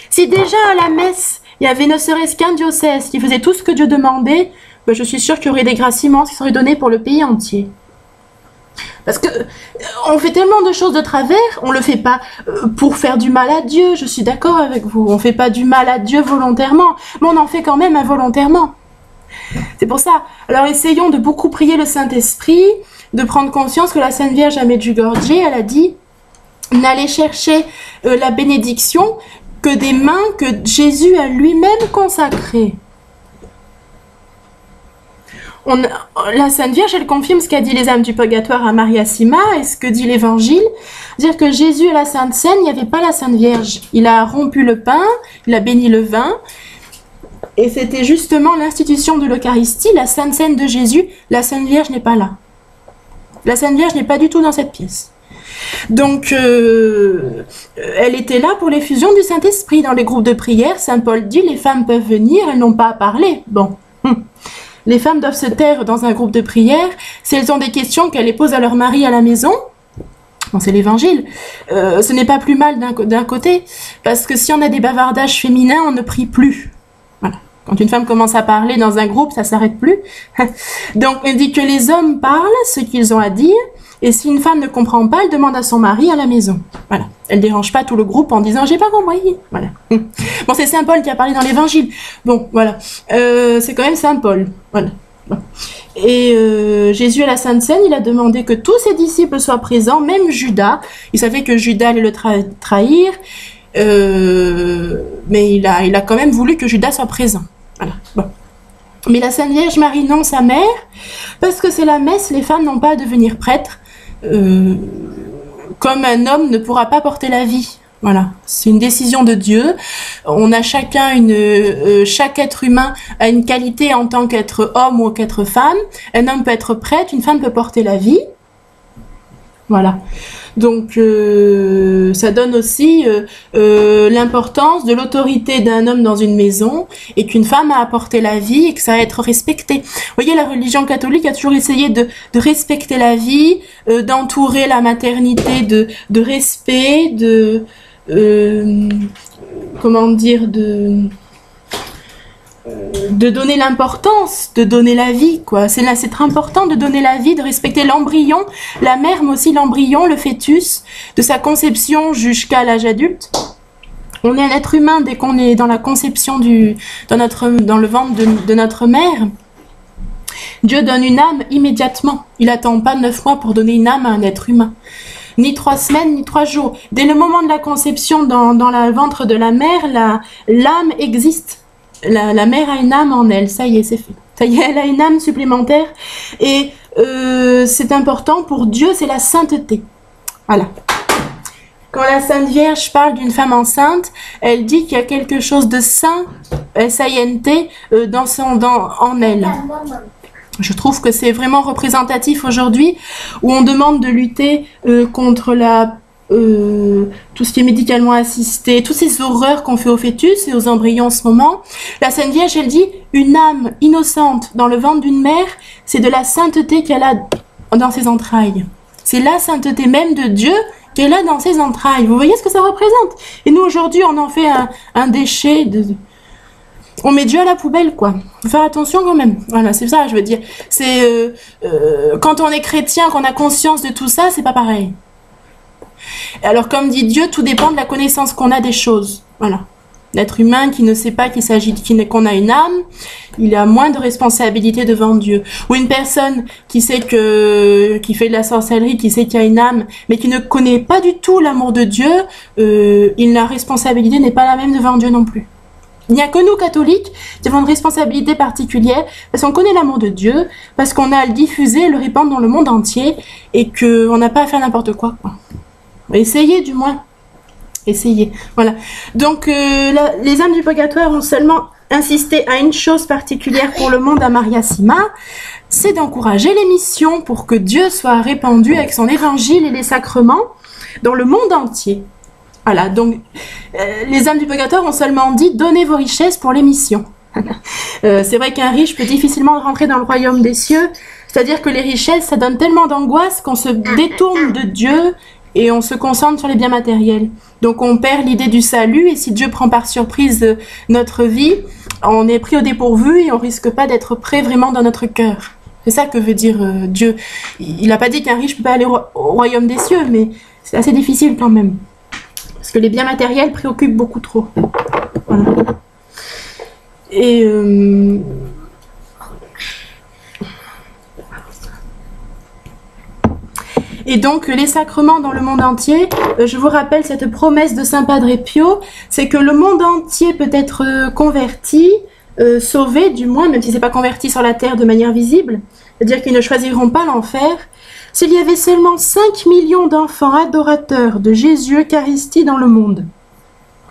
Si déjà à la messe, il y avait ne serait-ce qu'un diocèse qui faisait tout ce que Dieu demandait, ben, je suis sûre qu'il y aurait des grâces immenses qui seraient données pour le pays entier. Parce que on fait tellement de choses de travers, on le fait pas pour faire du mal à Dieu, je suis d'accord avec vous. On fait pas du mal à Dieu volontairement, mais on en fait quand même involontairement. C'est pour ça. Alors essayons de beaucoup prier le Saint-Esprit, de prendre conscience que la Sainte Vierge à Medjugorje, elle a dit, n'allez chercher la bénédiction que des mains que Jésus a lui-même consacrées. La Sainte Vierge, elle confirme ce qu'a dit les âmes du purgatoire à Maria Sima et ce que dit l'Évangile. Dire que Jésus à la Sainte Seine, il n'y avait pas la Sainte Vierge. Il a rompu le pain, il a béni le vin. Et c'était justement l'institution de l'Eucharistie, la Sainte Seine de Jésus. La Sainte Vierge n'est pas là. La Sainte Vierge n'est pas du tout dans cette pièce. Donc, elle était là pour l'effusion du Saint-Esprit. Dans les groupes de prière, Saint Paul dit, les femmes peuvent venir, elles n'ont pas à parler. Bon. Les femmes doivent se taire dans un groupe de prière. Si elles ont des questions, qu'elles les posent à leur mari à la maison. Bon, c'est l'Évangile. Ce n'est pas plus mal d'un côté, parce que si on a des bavardages féminins, on ne prie plus. Voilà. Quand une femme commence à parler dans un groupe, ça s'arrête plus. Donc, on dit que les hommes parlent ce qu'ils ont à dire, et si une femme ne comprend pas, elle demande à son mari à la maison. Voilà. Elle dérange pas tout le groupe en disant j'ai pas compris. Voilà. Bon, c'est Saint Paul qui a parlé dans l'Évangile. Bon, voilà. C'est quand même Saint Paul. Voilà. Bon. Et Jésus à la Sainte Seine, il a demandé que tous ses disciples soient présents, même Judas. Il savait que Judas allait le trahir, mais il a quand même voulu que Judas soit présent. Voilà. Bon. Mais la Sainte Vierge Marie, non, sa mère, parce que c'est la messe, les femmes n'ont pas à devenir prêtres, comme un homme ne pourra pas porter la vie. Voilà, c'est une décision de Dieu. On a chacun chaque être humain a une qualité en tant qu'être homme ou qu'être femme. Un homme peut être prêtre, une femme peut porter la vie. Voilà. Donc ça donne aussi l'importance de l'autorité d'un homme dans une maison et qu'une femme a apporté la vie et que ça va être respecté. Vous voyez, la religion catholique a toujours essayé de respecter la vie, d'entourer la maternité de respect, comment dire, de donner l'importance, de donner la vie, quoi. C'est très important de donner la vie, de respecter l'embryon, la mère, mais aussi l'embryon, le fœtus, de sa conception jusqu'à l'âge adulte. On est un être humain dès qu'on est dans la conception dans le ventre de notre mère. Dieu donne une âme immédiatement. Il attend pas 9 mois pour donner une âme à un être humain. Ni 3 semaines, ni 3 jours. Dès le moment de la conception dans le ventre de la mère, l'âme existe. La mère a une âme en elle, ça y est, c'est fait. Ça y est, elle a une âme supplémentaire. Et c'est important pour Dieu, c'est la sainteté. Voilà. Quand la Sainte Vierge parle d'une femme enceinte, elle dit qu'il y a quelque chose de saint, S-A-I-N-T, en elle. Je trouve que c'est vraiment représentatif aujourd'hui, où on demande de lutter contre tout ce qui est médicalement assisté, toutes ces horreurs qu'on fait aux fœtus et aux embryons en ce moment. La Sainte Vierge, elle dit, une âme innocente dans le ventre d'une mère, c'est de la sainteté qu'elle a dans ses entrailles. C'est la sainteté même de Dieu qu'elle a dans ses entrailles. Vous voyez ce que ça représente? Et nous, aujourd'hui, on en fait un déchet on met Dieu à la poubelle, quoi. Faut faire attention quand même. Voilà, c'est ça, je veux dire. C'est quand on est chrétien, qu'on a conscience de tout ça, c'est pas pareil. Alors, comme dit Dieu, tout dépend de la connaissance qu'on a des choses. Voilà. L'être humain qui ne sait pas qu'on a une âme, il a moins de responsabilité devant Dieu. Ou une personne qui sait qui fait de la sorcellerie, qui sait qu'il y a une âme, mais qui ne connaît pas du tout l'amour de Dieu, la responsabilité n'est pas la même devant Dieu non plus. Il n'y a que nous, catholiques, qui avons une responsabilité particulière, parce qu'on connaît l'amour de Dieu, parce qu'on a à le diffuser, le répandre dans le monde entier, et qu'on n'a pas à faire n'importe quoi. Essayez du moins. Essayez. Voilà. Donc, les âmes du purgatoire ont seulement insisté à une chose particulière pour le monde à Maria Sima, c'est d'encourager les missions pour que Dieu soit répandu avec son évangile et les sacrements dans le monde entier. Voilà, donc les âmes du purgatoire ont seulement dit « Donnez vos richesses pour les missions ». C'est vrai qu'un riche peut difficilement rentrer dans le royaume des cieux, c'est-à-dire que les richesses, ça donne tellement d'angoisse qu'on se détourne de Dieu et on se concentre sur les biens matériels. Donc on perd l'idée du salut et si Dieu prend par surprise notre vie, on est pris au dépourvu et on risque pas d'être prêt vraiment dans notre cœur. C'est ça que veut dire Dieu. Il n'a pas dit qu'un riche peut pas aller au royaume des cieux, mais c'est assez difficile quand même. Parce que les biens matériels préoccupent beaucoup trop. Voilà. Et donc, les sacrements dans le monde entier, je vous rappelle cette promesse de Saint Padre Pio, c'est que le monde entier peut être converti, sauvé du moins, même si c'est pas converti sur la terre de manière visible, c'est-à-dire qu'ils ne choisiront pas l'enfer, s'il y avait seulement 5 millions d'enfants adorateurs de Jésus Eucharistie dans le monde.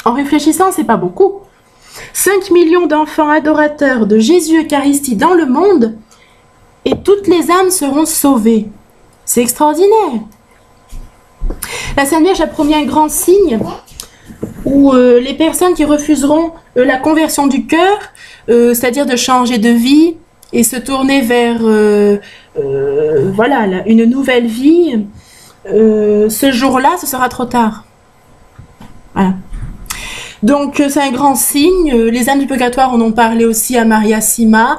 En réfléchissant, c'est pas beaucoup. 5 millions d'enfants adorateurs de Jésus Eucharistie dans le monde, et toutes les âmes seront sauvées. C'est extraordinaire. La Sainte Vierge a promis un grand signe où les personnes qui refuseront la conversion du cœur, c'est-à-dire de changer de vie et se tourner vers voilà, une nouvelle vie, ce jour-là, ce sera trop tard. Voilà. Donc c'est un grand signe. Les âmes du purgatoire en ont parlé aussi à Maria Sima.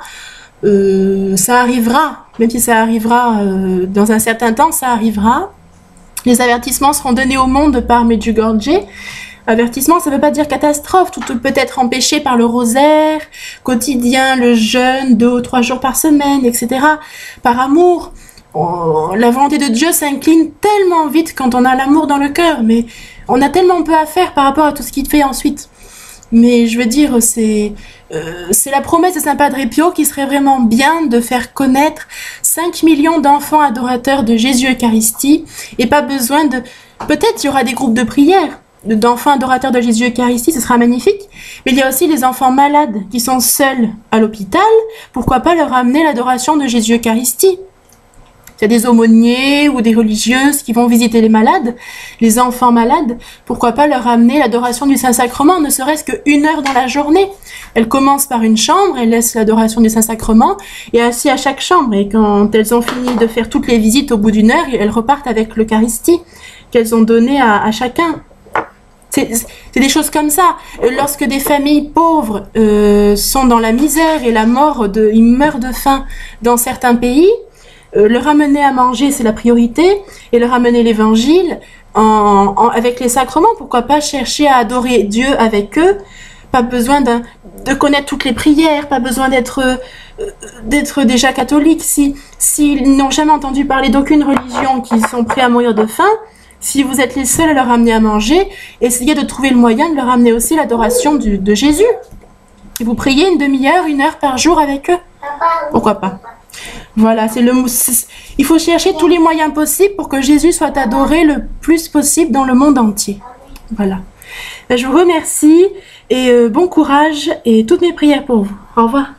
Ça arrivera, même si ça arrivera dans un certain temps, ça arrivera. Les avertissements seront donnés au monde par Medjugorje. Avertissement, ça ne veut pas dire catastrophe. Tout peut être empêché par le rosaire quotidien, le jeûne, 2 ou 3 jours par semaine, etc. Par amour. La volonté de Dieu s'incline tellement vite quand on a l'amour dans le cœur, mais on a tellement peu à faire par rapport à tout ce qu'il fait ensuite. Mais je veux dire, c'est la promesse de Saint Padre Pio qui serait vraiment bien de faire connaître 5 millions d'enfants adorateurs de Jésus Eucharistie et pas besoin de... Peut-être il y aura des groupes de prière. d'enfants adorateurs de Jésus Eucharistie, ce sera magnifique. Mais il y a aussi les enfants malades qui sont seuls à l'hôpital. Pourquoi pas leur amener l'adoration de Jésus Eucharistie? Il y a des aumôniers ou des religieuses qui vont visiter les malades, les enfants malades. Pourquoi pas leur amener l'adoration du Saint-Sacrement, ne serait-ce qu'une heure dans la journée. Elles commencent par une chambre, elles laissent l'adoration du Saint-Sacrement et assis à chaque chambre. Et quand elles ont fini de faire toutes les visites au bout d'une heure, elles repartent avec l'Eucharistie qu'elles ont donnée à chacun. C'est des choses comme ça. Lorsque des familles pauvres sont dans la misère et la mort, ils meurent de faim dans certains pays, leur amener à manger, c'est la priorité, et leur amener l'évangile avec les sacrements. Pourquoi pas chercher à adorer Dieu avec eux? Pas besoin de connaître toutes les prières, pas besoin d'être déjà catholique. S'ils n'ont jamais entendu parler d'aucune religion, qu'ils sont prêts à mourir de faim, si vous êtes les seuls à leur amener à manger, essayez de trouver le moyen de leur amener aussi l'adoration de Jésus. Et vous priez une demi-heure, une heure par jour avec eux. Pourquoi pas? Voilà, il faut chercher tous les moyens possibles pour que Jésus soit adoré le plus possible dans le monde entier. Voilà. Je vous remercie et bon courage et toutes mes prières pour vous. Au revoir.